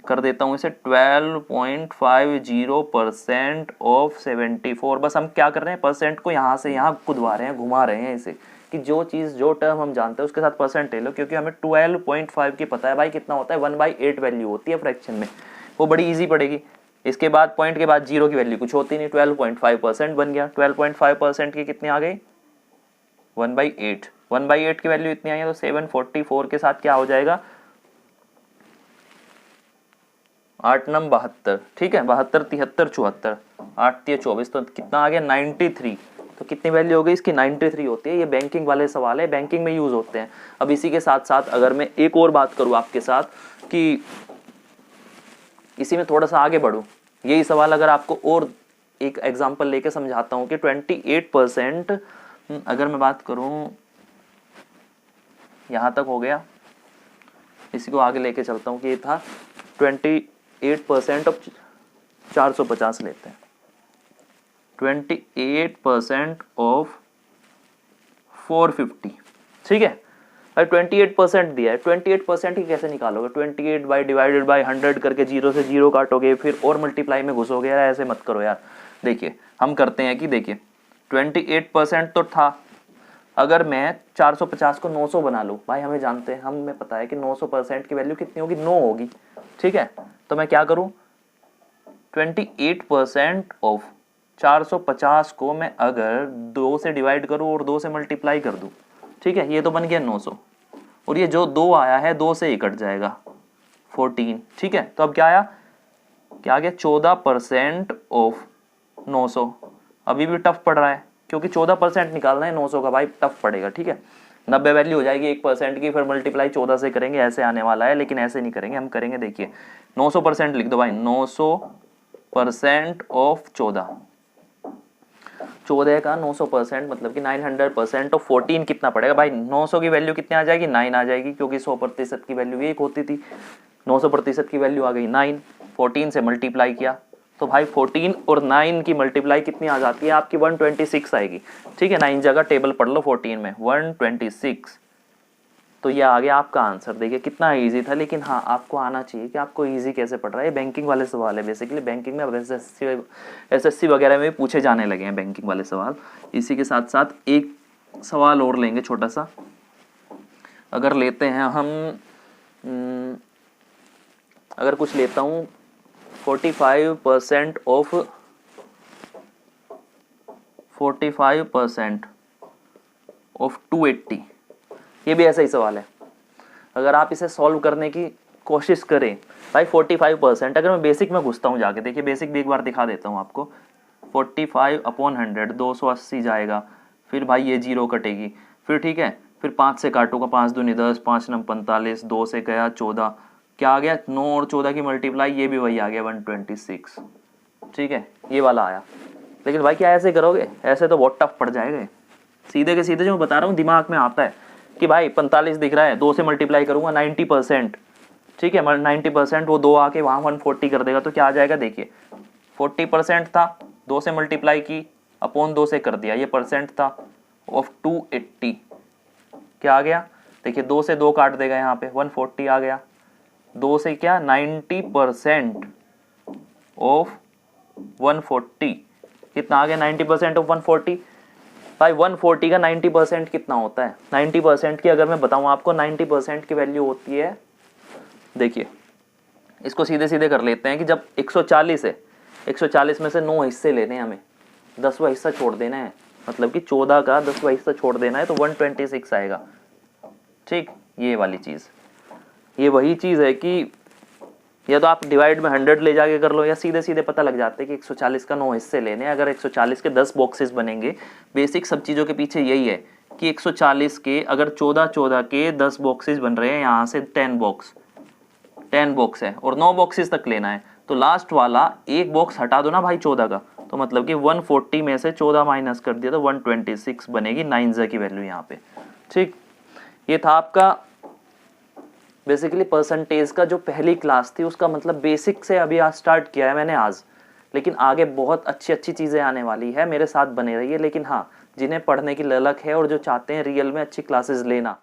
कर देता हूँ इसे 12.50% ऑफ 74। बस हम क्या कर रहे हैं, परसेंट को यहाँ से यहाँ कुदवा रहे हैं, घुमा रहे हैं इसे, कि जो चीज़ जो टर्म हम जानते हैं उसके साथ परसेंट ले लो, क्योंकि हमें 12.5 की पता है भाई कितना होता है, 1/8 वैल्यू होती है फ्रैक्शन में, वो बड़ी ईजी पड़ेगी। इसके बाद पॉइंट के बाद 0 की वैल्यू कुछ होती नहीं, 12.5% बन गया, 12.5% की कितनी आ गई, 1/8, 1/8 की वैल्यू इतनी आई है तो 744 के साथ क्या हो जाएगा, 8 नम 72, ठीक है, 72 73 74, 8 3 24, तो कितना आ गया 93। तो कितनी वैल्यू हो गई इसकी, 93 होती है। ये बैंकिंग वाले सवाल है, बैंकिंग में यूज होते हैं। अब इसी के साथ साथ अगर मैं एक और बात करूं आपके साथ कि इसी में थोड़ा सा आगे बढ़ूं, यही सवाल अगर आपको और एक एग्जांपल लेके समझाता हूं कि 28%, अगर मैं बात करूं, यहां तक हो गया, इसी को आगे लेके चलता हूं कि ये था 28% ऑफ 450 लेते हैं, 28% ऑफ 450, ठीक है। भाई 28% दिया है, 28% ही कैसे निकालोगे, 28 बाई डिवाइडेड बाई 100 करके 0 से 0 काटोगे, फिर और मल्टीप्लाई में घुसोगे यार, ऐसे मत करो यार। देखिए हम करते हैं कि देखिए 28% तो था, अगर मैं 450 को 900 बना लूँ, भाई हमें जानते हैं, हमें पता है कि 900% की वैल्यू कितनी होगी, 9 होगी, ठीक है। तो मैं क्या करूँ, 28% ऑफ 450 को मैं अगर 2 से डिवाइड करूँ और 2 से मल्टीप्लाई कर दूँ, ठीक है, ये तो बन गया 900, और ये जो 2 आया है 2 से ही कट जाएगा 14, ठीक है। तो अब क्या आया, क्या आ गया 14% ऑफ 900। अभी भी टफ पड़ रहा है क्योंकि 14% निकालना है 900 का, भाई टफ पड़ेगा, ठीक है। 90 वैल्यू हो जाएगी 1% की, फिर मल्टीप्लाई 14 से करेंगे, ऐसे आने वाला है, लेकिन ऐसे नहीं करेंगे, हम करेंगे, देखिए 900% लिख दो भाई, 900% ऑफ 14 का 900% मतलब कि 900% ऑफ 14 कितना पड़ेगा भाई, 900 की वैल्यू कितनी आ जाएगी, 9 आ जाएगी, क्योंकि 100% की वैल्यू 1 होती थी, 900% की वैल्यू आ गई 9, 14 से मल्टीप्लाई किया तो भाई 14 और 9 की मल्टीप्लाई कितनी आ जाती है आपकी, 126 आएगी, ठीक है। 9 जगह टेबल पढ़ लो 14 में 126, तो ये आ गया आपका आंसर। देखिए कितना इजी था, लेकिन हाँ आपको आना चाहिए कि आपको इजी कैसे पढ़ रहा है। बैंकिंग वाले सवाल है, बेसिकली बैंकिंग में अब एसएससी वगैरह में पूछे जाने लगे हैं बैंकिंग वाले सवाल। इसी के साथ साथ एक सवाल और लेंगे छोटा सा, अगर लेते हैं हम, अगर कुछ लेता हूँ 45% ऑफ 280, ये भी ऐसा ही सवाल है। अगर आप इसे सॉल्व करने की कोशिश करें भाई, 45%, अगर मैं बेसिक में घुसता हूँ जाके, देखिए बेसिक भी एक बार दिखा देता हूँ आपको, 45/100 280 जाएगा, फिर भाई ये 0 कटेगी, फिर ठीक है, फिर 5 से काटूंगा, 5 दूनी 10, 5 नम 45, 2 से गया 14, क्या आ गया 9 और 14 की मल्टीप्लाई, ये भी वही आ गया 126, ठीक है, ये वाला आया। लेकिन भाई क्या ऐसे करोगे, ऐसे तो बहुत टफ पड़ जाएगा। सीधे के सीधे जो मैं बता रहा हूँ दिमाग में आता है कि भाई 45 दिख रहा है, 2 से मल्टीप्लाई करूंगा 90%, ठीक है, 90%, वो 2 आके वहाँ 140 कर देगा, तो क्या आ जाएगा, देखिए 40% था, 2 से मल्टीप्लाई की, अपॉन 2 से कर दिया, ये परसेंट था ऑफ 280, क्या आ गया, देखिए 2 से 2 काट देगा, यहाँ पे 140 आ गया, 2 से क्या 90% ऑफ 140, कितना आ गया 90% ऑफ 140, भाई 140 का 90% कितना होता है, 90% की अगर मैं बताऊं आपको, 90% की वैल्यू होती है, देखिए इसको सीधे सीधे कर लेते हैं कि जब 140 है, 140 में से 9 हिस्से लेने हैं हमें, 10वां हिस्सा छोड़ देना है, मतलब कि 14 का 10वां हिस्सा छोड़ देना है, तो 126 आएगा, ठीक। ये वाली चीज़, ये वही चीज़ है कि या तो आप डिवाइड में 100 ले जाके कर लो, या सीधे सीधे पता लग जाते हैं कि 140 का 9 हिस्से लेने हैं, अगर 140 के 10 बॉक्सेस बनेंगे, बेसिक सब चीज़ों के पीछे यही है कि 140 के अगर 14 के 10 बॉक्सेस बन रहे हैं, यहाँ से 10 बॉक्स है और 9 बॉक्सेस तक लेना है, तो लास्ट वाला एक बॉक्स हटा दो ना भाई 14 का, तो मतलब कि 140 में से 14 माइनस कर दिया तो 126 बनेगी 9 की वैल्यू यहाँ पे, ठीक। ये था आपका बेसिकली परसेंटेज का जो पहली क्लास थी, उसका मतलब बेसिक से अभी आज स्टार्ट किया है मैंने आज, लेकिन आगे बहुत अच्छी अच्छी चीज़ें आने वाली है, मेरे साथ बने रहिए। लेकिन हाँ, जिन्हें पढ़ने की ललक है और जो चाहते हैं रियल में अच्छी क्लासेस लेना,